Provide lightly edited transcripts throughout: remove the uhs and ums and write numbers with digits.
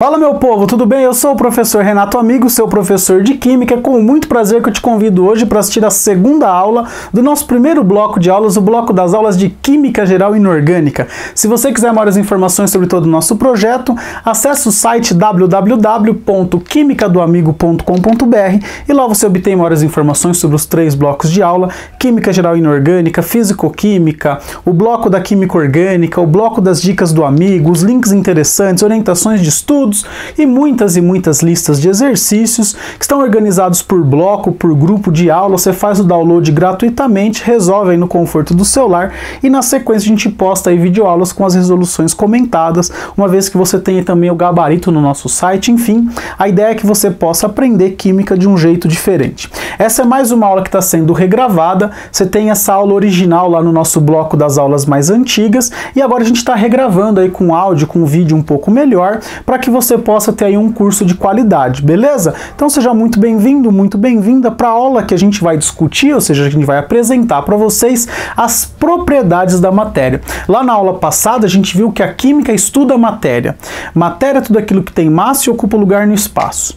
Fala meu povo, tudo bem? Eu sou o professor Renato Amigo, seu professor de Química. É com muito prazer que eu te convido hoje para assistir a segunda aula do nosso primeiro bloco de aulas, o bloco das aulas de Química Geral e Inorgânica. Se você quiser maiores informações sobre todo o nosso projeto, acesse o site www.quimicadoamigo.com.br e lá você obtém maiores informações sobre os 3 blocos de aula: Química Geral e Inorgânica, Físico-Química, o bloco da Química Orgânica, o bloco das dicas do amigo, os links interessantes, orientações de estudo e muitas listas de exercícios que estão organizados por bloco, por grupo de aula. Você faz o download gratuitamente, resolve aí no conforto do celular e na sequência a gente posta aí videoaulas com as resoluções comentadas, uma vez que você tem também o gabarito no nosso site. Enfim, a ideia é que você possa aprender química de um jeito diferente. Essa é mais uma aula que está sendo regravada. Você tem essa aula original lá no nosso bloco das aulas mais antigas e agora a gente está regravando aí com áudio, com vídeo um pouco melhor, para que você possa ter aí um curso de qualidade, beleza? Então seja muito bem-vindo, muito bem-vinda para a aula que a gente vai discutir, ou seja, a gente vai apresentar para vocês as propriedades da matéria. Lá na aula passada a gente viu que a química estuda a matéria. Matéria é tudo aquilo que tem massa e ocupa lugar no espaço.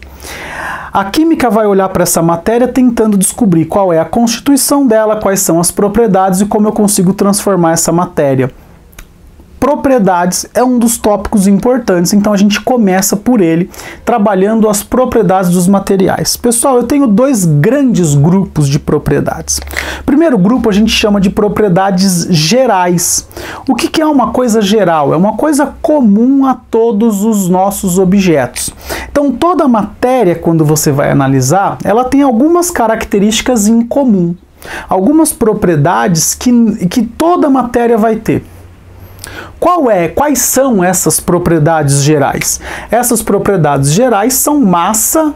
A química vai olhar para essa matéria tentando descobrir qual é a constituição dela, quais são as propriedades e como eu consigo transformar essa matéria. Propriedades é um dos tópicos importantes, então a gente começa por ele, trabalhando as propriedades dos materiais. Pessoal, eu tenho 2 grandes grupos de propriedades. O primeiro grupo a gente chama de propriedades gerais. O que é uma coisa geral? É uma coisa comum a todos os nossos objetos. Então toda matéria, quando você vai analisar, ela tem algumas características em comum, algumas propriedades que toda matéria vai ter. Quais são essas propriedades gerais? Essas propriedades gerais são massa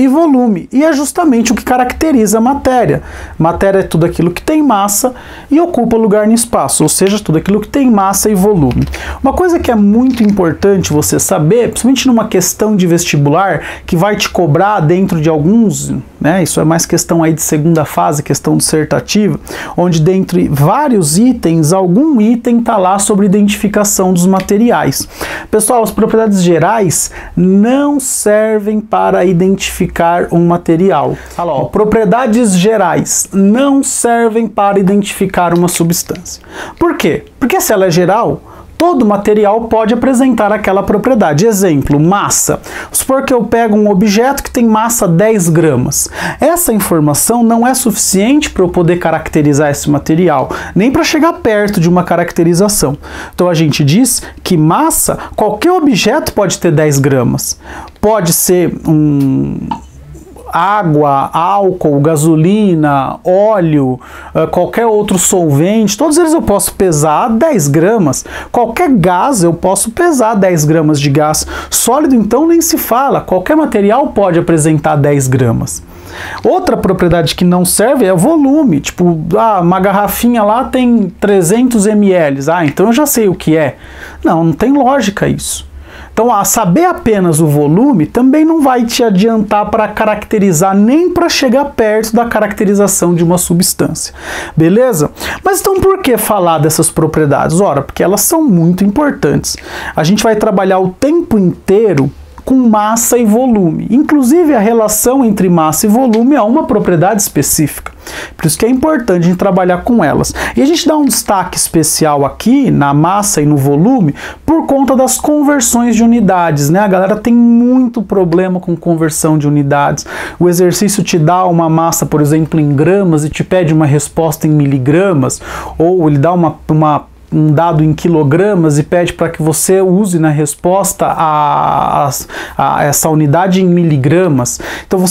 e volume, e é justamente o que caracteriza a matéria. Matéria é tudo aquilo que tem massa e ocupa lugar no espaço, ou seja, tudo aquilo que tem massa e volume. Uma coisa que é muito importante você saber, principalmente numa questão de vestibular, que vai te cobrar dentro de alguns, né, isso é mais questão aí de segunda fase, questão dissertativa, onde dentre vários itens, algum item está lá sobre identificação dos materiais. Pessoal, as propriedades gerais não servem para identificar um material. Olha lá, propriedades gerais não servem para identificar uma substância. Por quê? Porque se ela é geral, todo material pode apresentar aquela propriedade. Exemplo, massa. Supor que eu pego um objeto que tem massa 10 gramas. Essa informação não é suficiente para eu poder caracterizar esse material, nem para chegar perto de uma caracterização. Então a gente diz que massa, qualquer objeto pode ter 10 gramas. Pode ser água, álcool, gasolina, óleo, qualquer outro solvente, todos eles eu posso pesar 10 gramas. Qualquer gás eu posso pesar 10 gramas de gás. Sólido então nem se fala, qualquer material pode apresentar 10 gramas. Outra propriedade que não serve é o volume, tipo, uma garrafinha lá tem 300 ml, então eu já sei o que é. Não tem lógica isso. Então, saber apenas o volume também não vai te adiantar para caracterizar, nem para chegar perto da caracterização de uma substância. Beleza? Mas então por que falar dessas propriedades? Ora, porque elas são muito importantes. A gente vai trabalhar o tempo inteiro com massa e volume. Inclusive, a relação entre massa e volume é uma propriedade específica. Por isso que é importante a gente trabalhar com elas. E a gente dá um destaque especial aqui na massa e no volume por conta das conversões de unidades, né? A galera tem muito problema com conversão de unidades. O exercício te dá uma massa, por exemplo, em gramas e te pede uma resposta em miligramas, ou ele dá um dado em quilogramas e pede para que você use na resposta essa unidade em miligramas. Então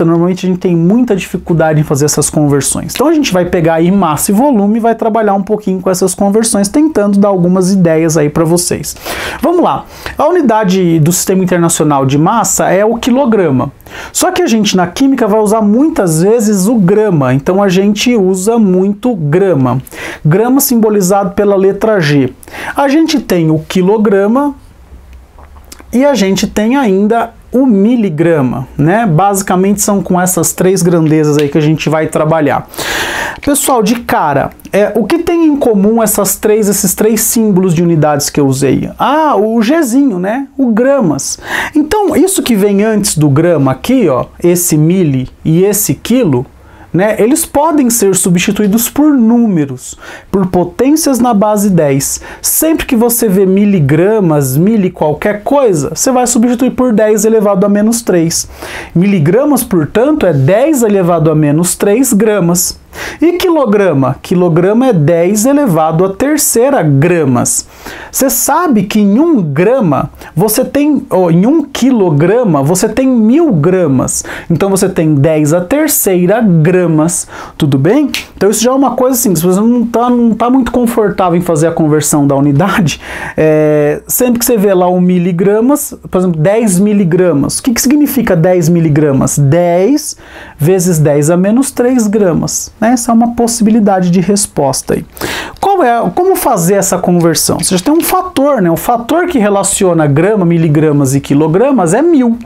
normalmente a gente tem muita dificuldade em fazer essas conversões. Então a gente vai pegar aí massa e volume e vai trabalhar um pouquinho com essas conversões, tentando dar algumas ideias aí para vocês. Vamos lá. A unidade do Sistema Internacional de Massa é o quilograma. Só que a gente na química vai usar muitas vezes o grama, então a gente usa muito grama. Grama simbolizado pela letra G. A gente tem o quilograma e a gente tem ainda o miligrama, né? Basicamente são com essas três grandezas aí que a gente vai trabalhar. Pessoal, de cara, o que tem em comum esses três símbolos de unidades que eu usei? Ah, o Gzinho, né? O gramas. Então, isso que vem antes do grama aqui, ó, esse mili e esse quilo, né, eles podem ser substituídos por números, por potências na base 10. Sempre que você vê miligramas, mili qualquer coisa, você vai substituir por 10 elevado a menos 3. Miligramas, portanto, é 10 elevado a menos 3 gramas. E quilograma? Quilograma é 10 elevado a terceira gramas. Você sabe que em 1 grama você tem, em 1 quilograma você tem 1000 gramas. Então você tem 10 a terceira gramas. Tudo bem? Então isso já é uma coisa assim, se você não tá muito confortável em fazer a conversão da unidade, sempre que você vê lá 1 miligramas, por exemplo, 10 miligramas. O que significa 10 miligramas? 10 vezes 10 a menos 3 gramas. Essa é uma possibilidade de resposta aí. Como fazer essa conversão? Você já tem um fator, né? O fator que relaciona grama, miligramas e quilogramas é 1000.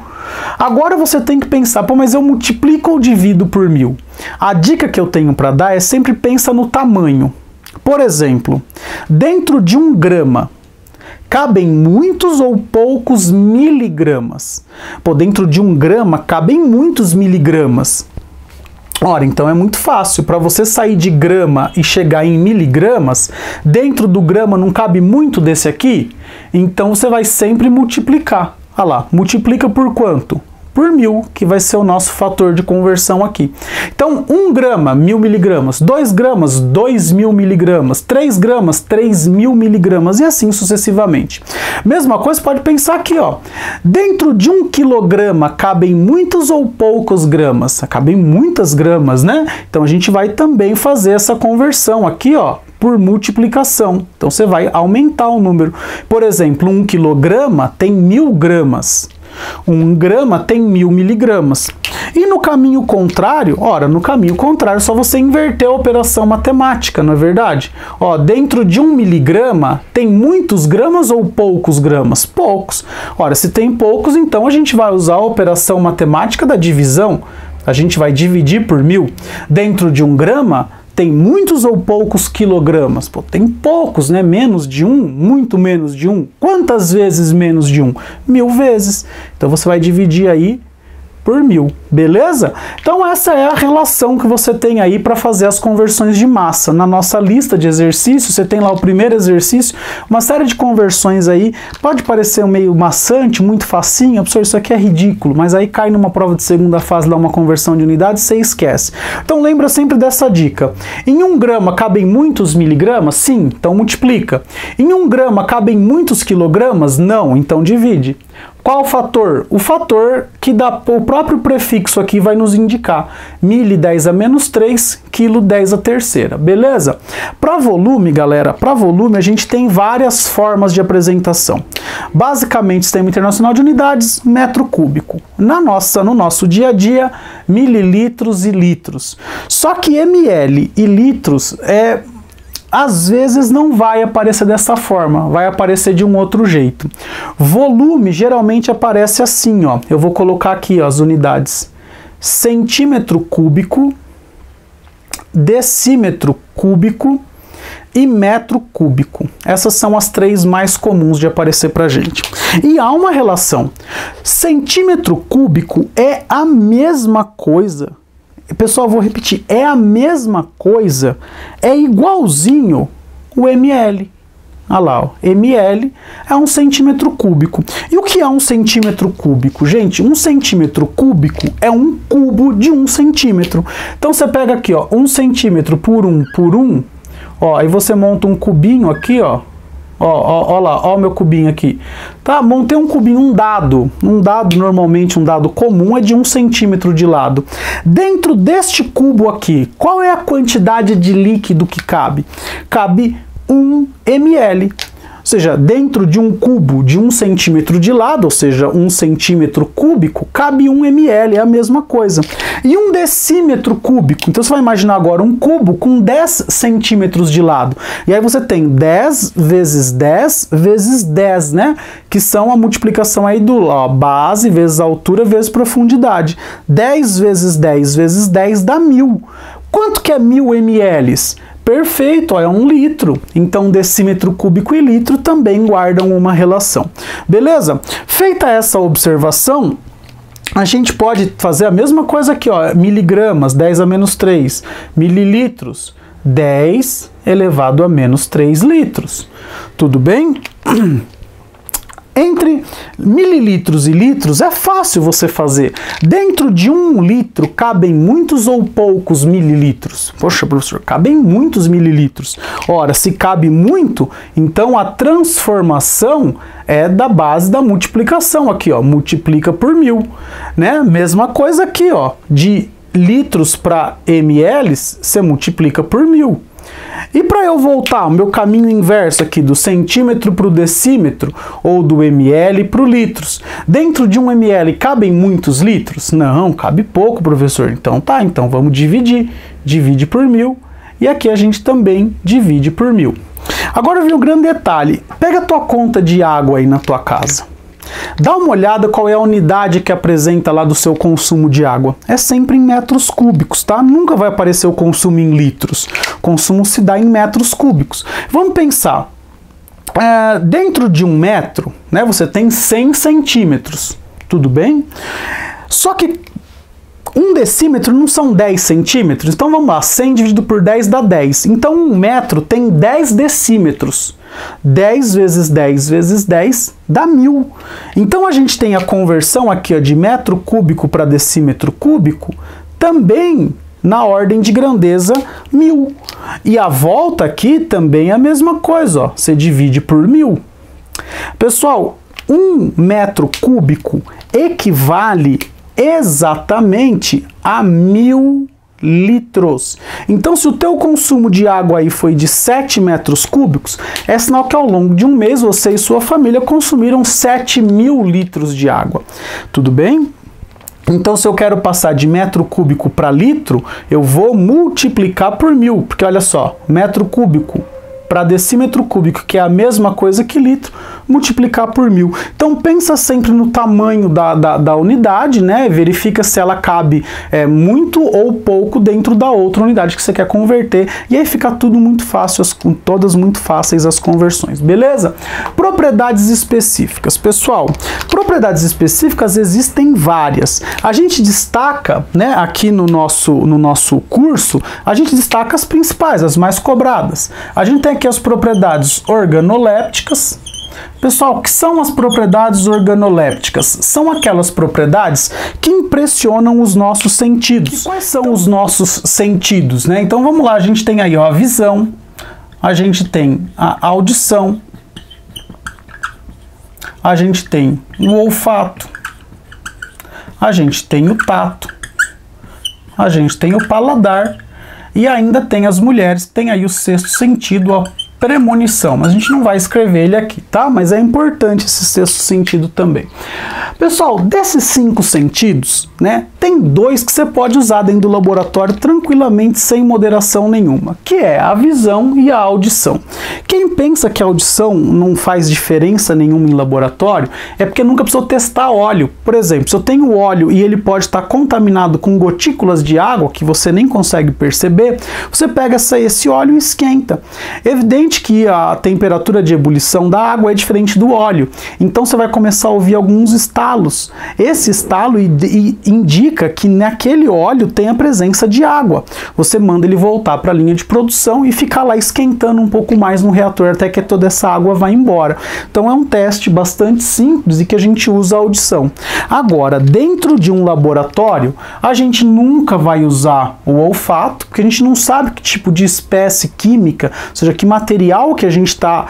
Agora você tem que pensar, pô, mas eu multiplico ou divido por 1000? A dica que eu tenho para dar é sempre pensa no tamanho. Por exemplo, dentro de 1 grama, cabem muitos ou poucos miligramas? Pô, dentro de 1 grama, cabem muitos miligramas. Ora, então é muito fácil. Para você sair de grama e chegar em miligramas, dentro do grama não cabe muito desse aqui? Então você vai sempre multiplicar. Olha lá, multiplica por quanto? Por 1000, que vai ser o nosso fator de conversão aqui. Então, 1 grama, 1000 miligramas, 2 gramas, 2000 miligramas, 3 gramas, 3000 miligramas e assim sucessivamente. Mesma coisa, pode pensar aqui, ó. Dentro de 1 quilograma, cabem muitos ou poucos gramas? Cabem muitas gramas, né? Então, a gente vai também fazer essa conversão aqui, ó, por multiplicação. Então, você vai aumentar o número. Por exemplo, 1 quilograma tem 1000 gramas. 1 grama tem 1000 miligramas. E no caminho contrário, ora, no caminho contrário, é só você inverter a operação matemática, não é verdade? Ó, dentro de 1 miligrama, tem muitos gramas ou poucos gramas? Poucos. Ora, se tem poucos, então a gente vai usar a operação matemática da divisão. A gente vai dividir por 1000. Dentro de 1 grama, tem muitos ou poucos quilogramas? Pô, tem poucos, né? Menos de 1, muito menos de 1. Quantas vezes menos de 1? 1000 vezes. Então você vai dividir aí por 1000, beleza? Então essa é a relação que você tem aí para fazer as conversões de massa. Na nossa lista de exercícios, você tem lá o primeiro exercício, uma série de conversões aí, pode parecer meio maçante, muito facinho, professor, isso aqui é ridículo, mas aí cai numa prova de segunda fase lá uma conversão de unidade, você esquece. Então lembra sempre dessa dica. Em 1 grama cabem muitos miligramas? Sim, então multiplica. Em 1 grama cabem muitos quilogramas? Não, então divide. Qual o fator? O fator que dá o próprio prefixo aqui vai nos indicar. Mili 10 a menos 3, quilo 10 a terceira, beleza? Para volume, galera, para volume a gente tem várias formas de apresentação. Basicamente, Sistema Internacional de Unidades, metro cúbico. No nosso dia a dia, mililitros e litros. Só que ml e litros às vezes não vai aparecer dessa forma, vai aparecer de um outro jeito. Volume geralmente aparece assim, ó. Eu vou colocar aqui, ó, as unidades: centímetro cúbico, decímetro cúbico e metro cúbico. Essas são as três mais comuns de aparecer pra gente. E há uma relação. Centímetro cúbico é a mesma coisa. Pessoal, vou repetir, é a mesma coisa, é igualzinho o ml. Olha lá, ó, ml é 1 centímetro cúbico. E o que é 1 centímetro cúbico? Gente, 1 centímetro cúbico é 1 cubo de 1 centímetro. Então você pega aqui, ó, 1 centímetro por 1 por 1, ó, aí você monta um cubinho aqui, ó. Ó lá, ó o meu cubinho aqui. Tá, montei um cubinho, um dado. Um dado, normalmente um dado comum, é de 1 centímetro de lado. Dentro deste cubo aqui, qual é a quantidade de líquido que cabe? Cabe 1 ml. seja, dentro de um cubo de 1 centímetro de lado, ou seja, 1 centímetro cúbico, cabe 1 ml, é a mesma coisa. E 1 decímetro cúbico, então você vai imaginar agora um cubo com 10 centímetros de lado. E aí você tem 10 vezes 10 vezes 10, né? Que são a multiplicação aí do base vezes altura vezes profundidade. 10 vezes 10 vezes 10 dá 1000. Quanto que é 1000 ml? Perfeito, ó, é 1 litro. Então, decímetro cúbico e litro também guardam uma relação. Beleza? Feita essa observação, a gente pode fazer a mesma coisa aqui, ó, miligramas, 10 a menos 3, mililitros, 10 elevado a menos 3 litros. Tudo bem? Entre mililitros e litros é fácil você fazer. Dentro de 1 litro cabem muitos ou poucos mililitros? Poxa, professor, cabem muitos mililitros. Ora, se cabe muito, então a transformação é da base da multiplicação. Aqui, ó, multiplica por 1000, né? Mesma coisa aqui, ó, de litros para ml, você multiplica por 1000. E para eu voltar o meu caminho inverso aqui do centímetro para o decímetro ou do ml para o litros, dentro de 1 ml cabem muitos litros? Não, cabe pouco, professor. Então tá, então vamos dividir. Divide por 1000 e aqui a gente também divide por 1000. Agora vem o grande detalhe. Pega a tua conta de água aí na tua casa. Dá uma olhada qual é a unidade que apresenta lá do seu consumo de água. É sempre em metros cúbicos, tá? Nunca vai aparecer o consumo em litros. O consumo se dá em metros cúbicos. Vamos pensar. Dentro de 1 metro, né, você tem 100 centímetros. Tudo bem? Só que 1 decímetro não são 10 centímetros. Então vamos lá, 100 dividido por 10 dá 10. Então 1 metro tem 10 decímetros. 10 vezes 10 vezes 10 dá 1000. Então a gente tem a conversão aqui, ó, de metro cúbico para decímetro cúbico, também na ordem de grandeza 1000. E a volta aqui também é a mesma coisa, ó, você divide por 1000. Pessoal, 1 metro cúbico equivale exatamente a 1000 litros. Então, se o teu consumo de água aí foi de 7 metros cúbicos, é sinal que ao longo de um mês você e sua família consumiram 7.000 litros de água. Tudo bem? Então, se eu quero passar de metro cúbico para litro, eu vou multiplicar por 1000, porque olha só, metro cúbico para decímetro cúbico, que é a mesma coisa que litro, multiplicar por 1000. Então pensa sempre no tamanho da unidade, né? Verifica se ela cabe muito ou pouco dentro da outra unidade que você quer converter, e aí fica tudo muito fácil, todas muito fáceis as conversões, beleza? Propriedades específicas. Pessoal, propriedades específicas existem várias. A gente destaca, né, aqui no nosso curso, a gente destaca as principais, as mais cobradas. A gente tem aqui as propriedades organolépticas. Pessoal, o que são as propriedades organolépticas? São aquelas propriedades que impressionam os nossos sentidos. E quais são os nossos sentidos, né? Então vamos lá, a gente tem aí, ó, a visão, a gente tem a audição, a gente tem o olfato, a gente tem o tato, a gente tem o paladar e ainda tem as mulheres que tem aí o sexto sentido, a premonição, mas a gente não vai escrever ele aqui, tá? Mas é importante esse sexto sentido também. Pessoal, desses 5 sentidos, né, tem 2 que você pode usar dentro do laboratório tranquilamente, sem moderação nenhuma, que é a visão e a audição. Quem pensa que a audição não faz diferença nenhuma em laboratório, é porque nunca precisou testar óleo. Por exemplo, se eu tenho óleo e ele pode estar contaminado com gotículas de água, que você nem consegue perceber, você pega esse óleo e esquenta. Evidente que a temperatura de ebulição da água é diferente do óleo, então você vai começar a ouvir alguns estalos. Esse estalo indica que naquele óleo tem a presença de água. Você manda ele voltar para a linha de produção e ficar lá esquentando um pouco mais no reator até que toda essa água vá embora. Então é um teste bastante simples e que a gente usa a audição. Agora, dentro de um laboratório, a gente nunca vai usar o olfato, porque a gente não sabe que tipo de espécie química, ou seja, que material material que a gente está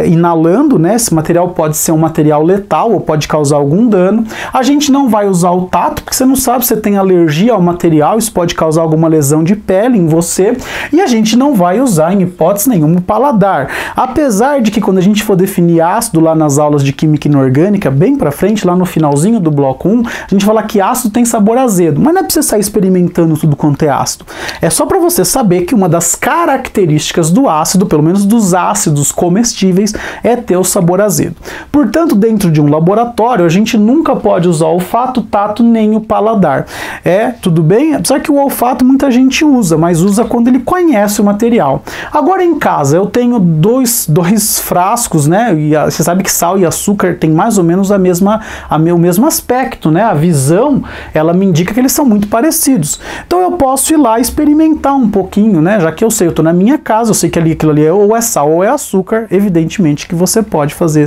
inalando, né? Esse material pode ser um material letal ou pode causar algum dano. A gente não vai usar o tato, porque você não sabe se você tem alergia ao material, isso pode causar alguma lesão de pele em você. E a gente não vai usar, em hipótese nenhuma, o paladar. Apesar de que quando a gente for definir ácido lá nas aulas de Química Inorgânica, bem pra frente, lá no finalzinho do bloco 1, a gente fala que ácido tem sabor azedo. Mas não é pra você sair experimentando tudo quanto é ácido. É só para você saber que uma das características do ácido, pelo menos dos ácidos comestíveis, é ter o sabor azedo. Portanto, dentro de um laboratório, a gente nunca pode usar o olfato, o tato, nem o paladar. Tudo bem? Apesar que o olfato muita gente usa, mas usa quando ele conhece o material. Agora em casa, eu tenho dois frascos, né? E você sabe que sal e açúcar tem mais ou menos o mesmo aspecto, né? A visão, ela me indica que eles são muito parecidos. Então eu posso ir lá experimentar um pouquinho, né? Já que eu sei, eu tô na minha casa, eu sei que aquilo ali ou é sal ou é açúcar, evidentemente que você pode fazer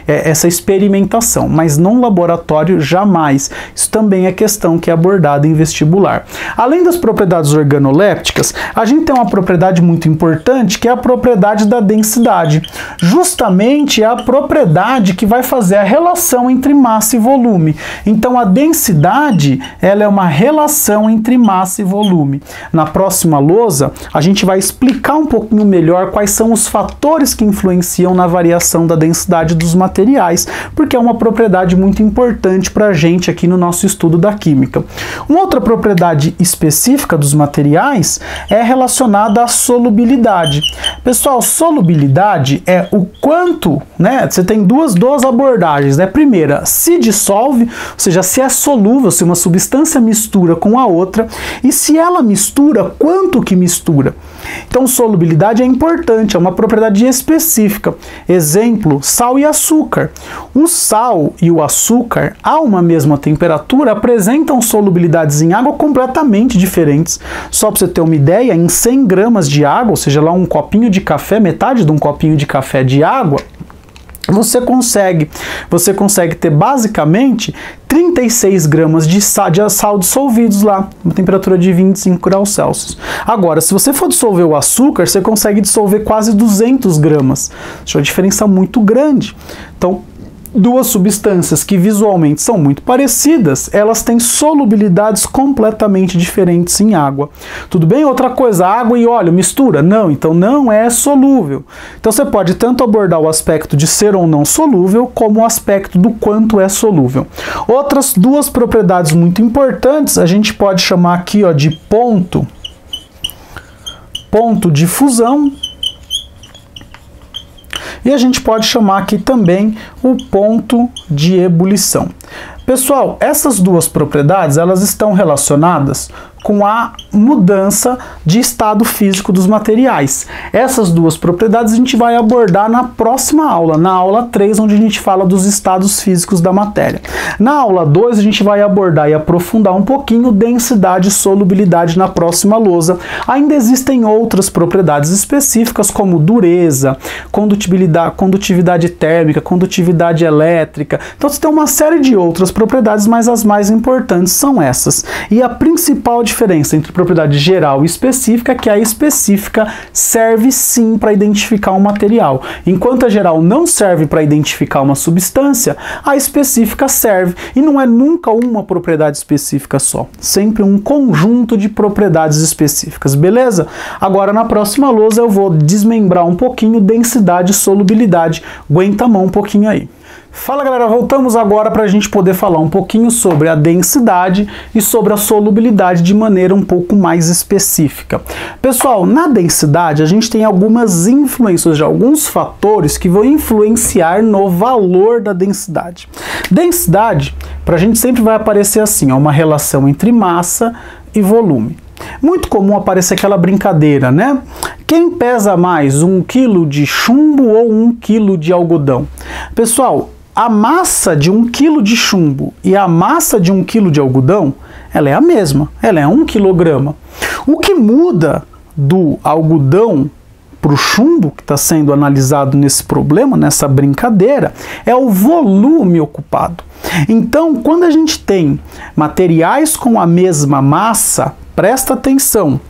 essa experimentação, mas num laboratório jamais. Isso também é questão que é abordada em vestibular. Além das propriedades organolépticas, a gente tem uma propriedade muito importante, que é a propriedade da densidade. Justamente é a propriedade que vai fazer a relação entre massa e volume. Então a densidade, ela é uma relação entre massa e volume. Na próxima lousa, a gente vai explicar um pouquinho melhor quais são os fatores que influenciam na variação da densidade dos materiais, porque é uma propriedade muito importante para a gente aqui no nosso estudo da química. Uma outra propriedade específica dos materiais é relacionada à solubilidade. Pessoal, solubilidade é o quanto, né? Você tem duas abordagens, né? Primeira, se dissolve, ou seja, se é solúvel, se uma substância mistura com a outra, e se ela mistura, quanto que mistura. Então, solubilidade é importante, é uma propriedade específica. Exemplo, sal e açúcar. O sal e o açúcar, a uma mesma temperatura, apresentam solubilidades em água completamente diferentes. Só para você ter uma ideia, em 100 gramas de água, ou seja, lá um copinho de café, metade de um copinho de café de água, você consegue ter basicamente 36 gramas de sal dissolvidos lá, uma temperatura de 25 graus Celsius. Agora, se você for dissolver o açúcar, você consegue dissolver quase 200 gramas. Isso é uma diferença muito grande. Então, duas substâncias que visualmente são muito parecidas, elas têm solubilidades completamente diferentes em água. Tudo bem? Outra coisa, água e óleo mistura? Não, então não é solúvel. Então você pode tanto abordar o aspecto de ser ou não solúvel, como o aspecto do quanto é solúvel. Outras duas propriedades muito importantes, a gente pode chamar aqui de ponto de fusão, e a gente pode chamar aqui também o ponto de ebulição. Pessoal, essas duas propriedades, elas estão relacionadas com a mudança de estado físico dos materiais. Essas duas propriedades a gente vai abordar na próxima aula, na aula 3, onde a gente fala dos estados físicos da matéria. Na aula 2, a gente vai abordar e aprofundar um pouquinho densidade e solubilidade na próxima lousa. Ainda existem outras propriedades específicas, como dureza, condutividade térmica, condutividade elétrica. Então você tem uma série de outras propriedades, mas as mais importantes são essas. E a principal diferença entre propriedade geral e específica é que a específica serve sim para identificar um material. Enquanto a geral não serve para identificar uma substância, a específica serve, e não é nunca uma propriedade específica só, sempre um conjunto de propriedades específicas, beleza? Agora na próxima lousa eu vou desmembrar um pouquinho densidade e solubilidade. Aguenta a mão um pouquinho aí. Fala galera, voltamos agora para a gente poder falar um pouquinho sobre a densidade e sobre a solubilidade de maneira um pouco mais específica. Pessoal, na densidade a gente tem algumas influências, alguns fatores que vão influenciar no valor da densidade. Densidade, para a gente sempre vai aparecer assim, uma relação entre massa e volume. Muito comum aparecer aquela brincadeira, né? Quem pesa mais, 1 kg de chumbo ou 1 kg de algodão? Pessoal, a massa de 1 kg de chumbo e a massa de 1 kg de algodão, ela é a mesma, ela é 1 kg. O que muda do algodão para o chumbo, que está sendo analisado nesse problema, nessa brincadeira, é o volume ocupado. Então, quando a gente tem materiais com a mesma massa, presta atenção,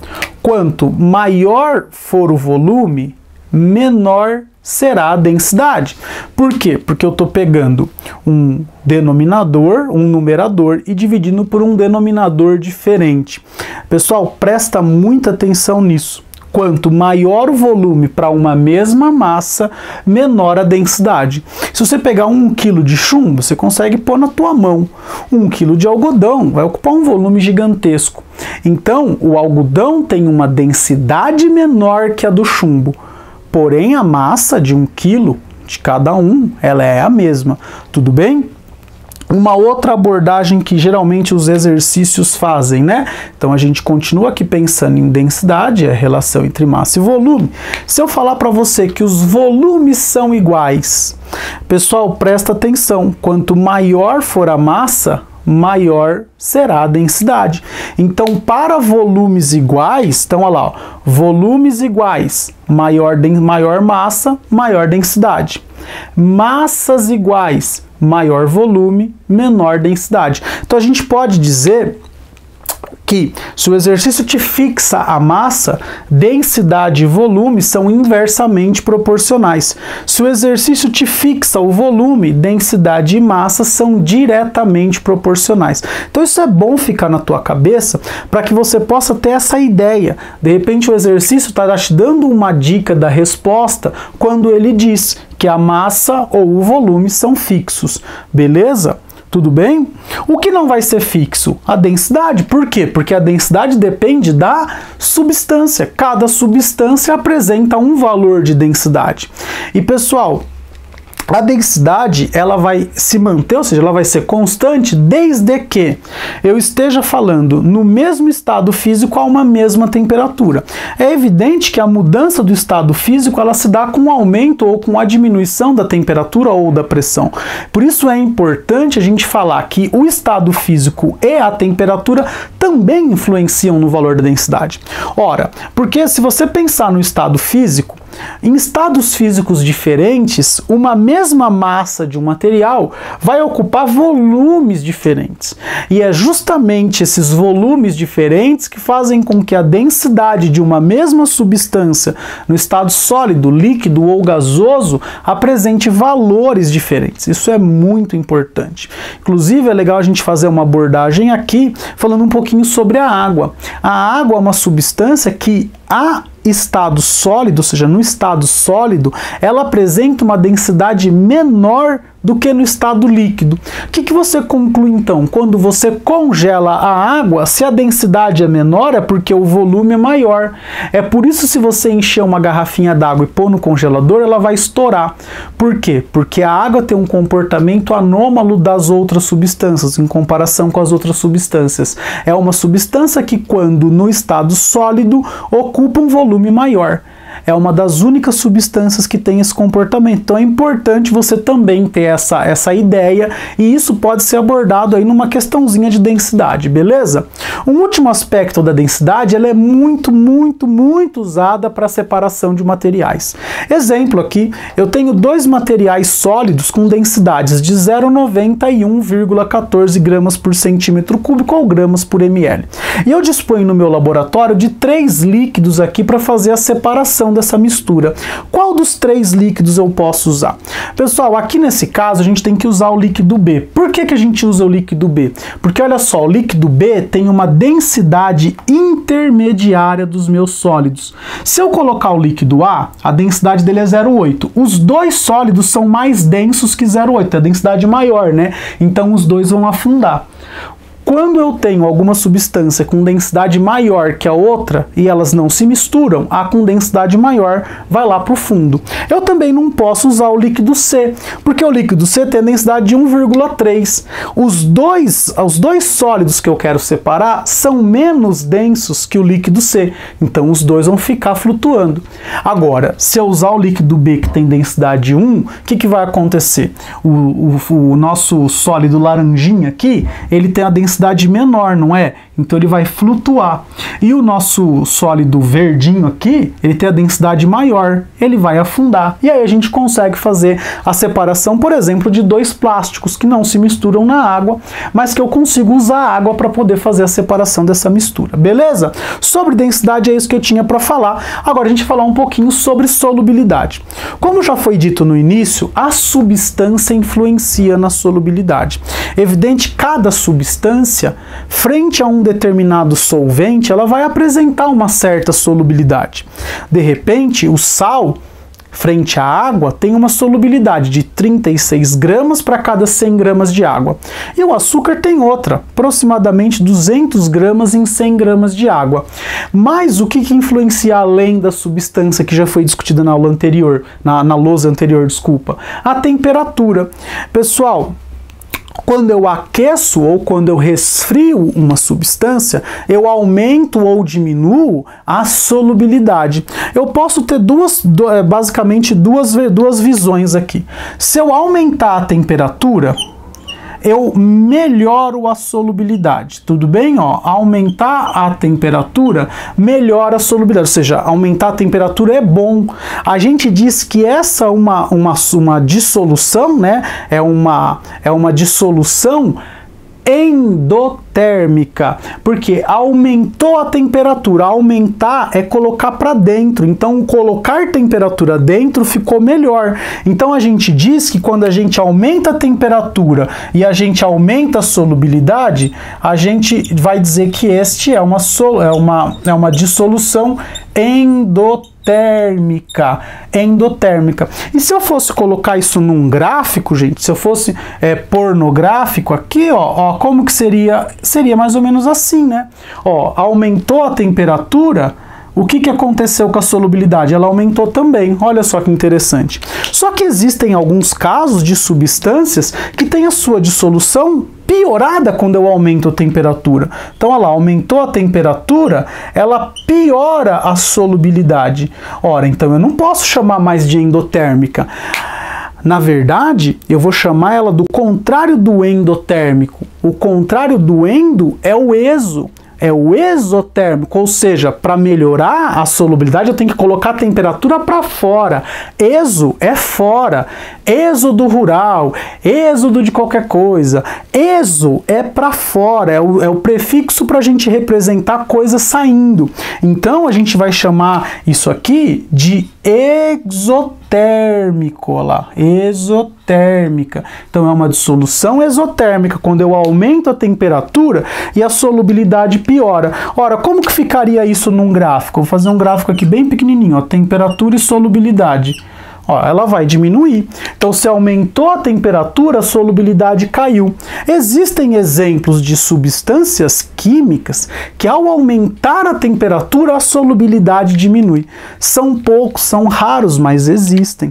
quanto maior for o volume, menor será a densidade. Por quê? Porque eu estou pegando um denominador, um numerador e dividindo por um denominador diferente. Pessoal, presta muita atenção nisso. Quanto maior o volume para uma mesma massa, menor a densidade. Se você pegar 1 kg de chumbo, você consegue pôr na tua mão. 1 kg de algodão vai ocupar um volume gigantesco. Então, o algodão tem uma densidade menor que a do chumbo. Porém, a massa de 1 kg de cada um, ela é a mesma. Tudo bem? Uma outra abordagem que geralmente os exercícios fazem, né? Então a gente continua aqui pensando em densidade, a relação entre massa e volume. Se eu falar para você que os volumes são iguais, pessoal, presta atenção, quanto maior for a massa, maior será a densidade. Então, para volumes iguais, então olha lá, ó, volumes iguais, maior massa, maior densidade. Massas iguais, maior volume, menor densidade. Então a gente pode dizer que se o exercício te fixa a massa, densidade e volume são inversamente proporcionais. Se o exercício te fixa o volume, densidade e massa são diretamente proporcionais. Então isso é bom ficar na tua cabeça para que você possa ter essa ideia. De repente o exercício está te dando uma dica da resposta quando ele diz que a massa ou o volume são fixos. Beleza? Tudo bem? O que não vai ser fixo? A densidade. Por quê? Porque a densidade depende da substância. Cada substância apresenta um valor de densidade. E pessoal, a densidade ela vai se manter, ou seja, ela vai ser constante desde que eu esteja falando no mesmo estado físico a uma mesma temperatura. É evidente que a mudança do estado físico ela se dá com o aumento ou com a diminuição da temperatura ou da pressão. Por isso é importante a gente falar que o estado físico e a temperatura também influenciam no valor da densidade. Ora, porque se você pensar no estado físico, em estados físicos diferentes, uma mesma massa de um material vai ocupar volumes diferentes. E é justamente esses volumes diferentes que fazem com que a densidade de uma mesma substância no estado sólido, líquido ou gasoso apresente valores diferentes. Isso é muito importante. Inclusive, é legal a gente fazer uma abordagem aqui falando um pouquinho sobre a água. A água é uma substância que estado sólido, ou seja, no estado sólido, ela apresenta uma densidade menor do que no estado líquido. O que você conclui então? Quando você congela a água, se a densidade é menor, é porque o volume é maior. É por isso se você encher uma garrafinha d'água e pôr no congelador, ela vai estourar. Por quê? Porque a água tem um comportamento anômalo das outras substâncias, em comparação com as outras substâncias. É uma substância que, quando no estado sólido, ocupa um volume maior. É uma das únicas substâncias que tem esse comportamento. Então é importante você também ter essa ideia, e isso pode ser abordado aí numa questãozinha de densidade, beleza? Um último aspecto da densidade, ela é muito usada para a separação de materiais. Exemplo aqui, eu tenho dois materiais sólidos com densidades de 0,90 e 1,14 gramas por centímetro cúbico ou gramas por ml. E eu disponho no meu laboratório de 3 líquidos aqui para fazer a separação dessa mistura. Qual dos 3 líquidos eu posso usar? Pessoal, aqui nesse caso a gente tem que usar o líquido B. Por que a gente usa o líquido B? Porque olha só, o líquido B tem uma densidade intermediária dos meus sólidos. Se eu colocar o líquido A, a densidade dele é 0,8. Os dois sólidos são mais densos que 0,8, a densidade maior, né? Então os dois vão afundar. Quando eu tenho alguma substância com densidade maior que a outra e elas não se misturam, a com densidade maior vai lá para o fundo. Eu também não posso usar o líquido C, porque o líquido C tem a densidade de 1,3. Os dois sólidos que eu quero separar são menos densos que o líquido C, então os dois vão ficar flutuando. Agora, se eu usar o líquido B que tem densidade 1, o que vai acontecer? O nosso sólido laranjinha aqui, ele tem a densidade densidade menor, não é? Então ele vai flutuar. E o nosso sólido verdinho aqui, ele tem a densidade maior, ele vai afundar. E aí a gente consegue fazer a separação, por exemplo, de dois plásticos que não se misturam na água, mas que eu consigo usar a água para poder fazer a separação dessa mistura, beleza? Sobre densidade é isso que eu tinha para falar. Agora a gente vai falar um pouquinho sobre solubilidade. Como já foi dito no início, a substância influencia na solubilidade. Evidente, cada substância, frente a um determinado solvente, ela vai apresentar uma certa solubilidade. De repente, o sal, frente à água, tem uma solubilidade de 36 gramas para cada 100 gramas de água. E o açúcar tem outra, aproximadamente 200 gramas em 100 gramas de água. Mas o que influencia além da substância que já foi discutida na aula anterior, na lousa anterior, desculpa? A temperatura. Pessoal, quando eu aqueço ou quando eu resfrio uma substância, eu aumento ou diminuo a solubilidade. Eu posso ter basicamente duas visões aqui. Se eu aumentar a temperatura, eu melhoro a solubilidade, tudo bem? Ó, aumentar a temperatura melhora a solubilidade, ou seja, aumentar a temperatura é bom. A gente diz que essa é uma dissolução, né? É uma dissolução endotérmica, porque aumentou a temperatura. Aumentar é colocar para dentro, então colocar temperatura dentro ficou melhor. Então a gente diz que quando a gente aumenta a temperatura e a gente aumenta a solubilidade, a gente vai dizer que este é uma dissolução endotérmica. E se eu fosse colocar isso num gráfico, gente, se eu fosse pôr no gráfico aqui, ó, como que seria? Seria mais ou menos assim, né? Ó, aumentou a temperatura, o que aconteceu com a solubilidade? Ela aumentou também. Olha só que interessante. Só que existem alguns casos de substâncias que têm a sua dissolução piorada quando eu aumento a temperatura. Então, olha lá, aumentou a temperatura, ela piora a solubilidade. Ora, então eu não posso chamar mais de endotérmica. Na verdade, eu vou chamar ela do contrário do endotérmico. O contrário do endo é o exo. É o exotérmico, ou seja, para melhorar a solubilidade eu tenho que colocar a temperatura para fora. Exo é fora, êxodo rural, êxodo de qualquer coisa. Exo é para fora, é o prefixo para a gente representar coisa saindo. Então a gente vai chamar isso aqui de exotérmico, olha lá, exotérmica. Então é uma dissolução exotérmica, quando eu aumento a temperatura e a solubilidade piora. Ora, como que ficaria isso num gráfico? Vou fazer um gráfico aqui bem pequenininho, ó, temperatura e solubilidade. Ó, ela vai diminuir. Então, se aumentou a temperatura, a solubilidade caiu. Existem exemplos de substâncias químicas que, ao aumentar a temperatura, a solubilidade diminui. São poucos, são raros, mas existem.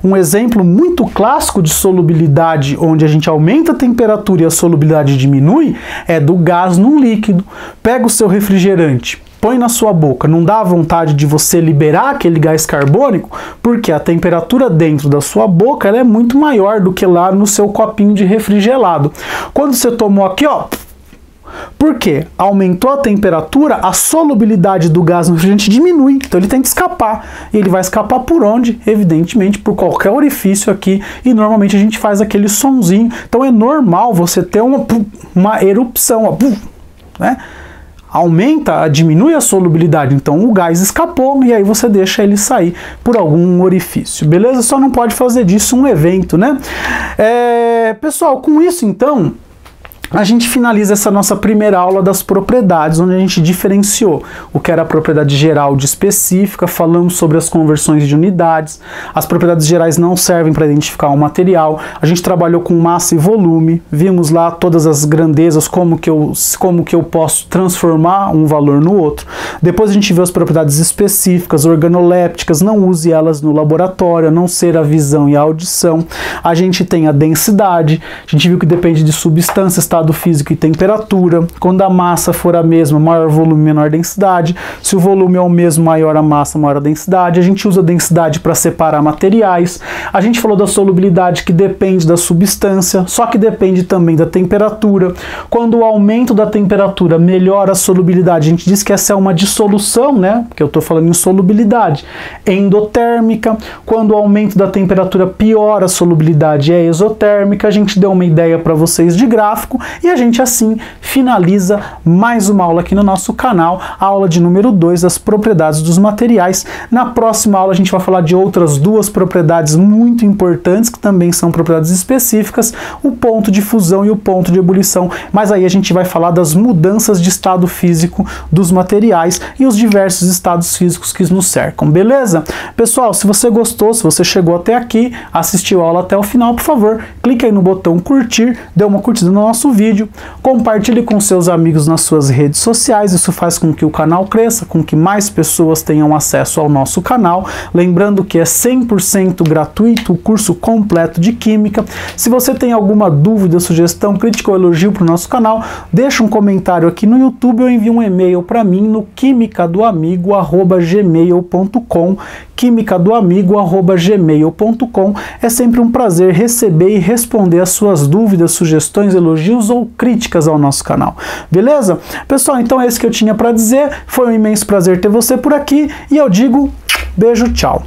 Um exemplo muito clássico de solubilidade, onde a gente aumenta a temperatura e a solubilidade diminui, é do gás num líquido. Pega o seu refrigerante, põe na sua boca, não dá vontade de você liberar aquele gás carbônico, porque a temperatura dentro da sua boca ela é muito maior do que lá no seu copinho de refrigerado. Quando você tomou aqui, ó, por quê? Aumentou a temperatura, a solubilidade do gás no refrigerante diminui, então ele tem que escapar. E ele vai escapar por onde? Evidentemente por qualquer orifício aqui, e normalmente a gente faz aquele sonzinho. Então é normal você ter uma erupção, ó, né? Aumenta, diminui a solubilidade, então o gás escapou e aí você deixa ele sair por algum orifício, beleza? Só não pode fazer disso um evento, né? Pessoal, com isso então, a gente finaliza essa nossa primeira aula das propriedades, onde a gente diferenciou o que era a propriedade geral de específica, falamos sobre as conversões de unidades, as propriedades gerais não servem para identificar um material, a gente trabalhou com massa e volume, vimos lá todas as grandezas, como que eu posso transformar um valor no outro. Depois a gente viu as propriedades específicas, organolépticas, não use elas no laboratório, a não ser a visão e a audição. A gente tem a densidade, a gente viu que depende de substâncias, tá? estado físico e temperatura. Quando a massa for a mesma, maior volume, menor densidade. Se o volume é o mesmo, maior a massa, maior a densidade. A gente usa a densidade para separar materiais. A gente falou da solubilidade, que depende da substância, só que depende também da temperatura. Quando o aumento da temperatura melhora a solubilidade, a gente diz que essa é uma dissolução, né? Porque eu estou falando em solubilidade endotérmica. Quando o aumento da temperatura piora a solubilidade, é exotérmica. A gente deu uma ideia para vocês de gráfico e a gente assim finaliza mais uma aula aqui no nosso canal, a aula de número 2 das propriedades dos materiais. Na próxima aula a gente vai falar de outras duas propriedades muito importantes, que também são propriedades específicas, o ponto de fusão e o ponto de ebulição, mas aí a gente vai falar das mudanças de estado físico dos materiais e os diversos estados físicos que nos cercam, beleza? Pessoal, se você gostou, se você chegou até aqui, assistiu a aula até o final, por favor, clique aí no botão curtir, dê uma curtida no nosso vídeo, compartilhe com seus amigos nas suas redes sociais, isso faz com que o canal cresça, com que mais pessoas tenham acesso ao nosso canal, lembrando que é 100% gratuito o curso completo de Química. Se você tem alguma dúvida, sugestão, crítica ou elogio para o nosso canal, deixa um comentário aqui no YouTube ou envie um e-mail para mim no quimicadoamigo@gmail.com, quimicadoamigo@gmail.com. É sempre um prazer receber e responder as suas dúvidas, sugestões, elogios ou críticas ao nosso canal. Beleza? Pessoal, então é isso que eu tinha para dizer. Foi um imenso prazer ter você por aqui e eu digo beijo, tchau.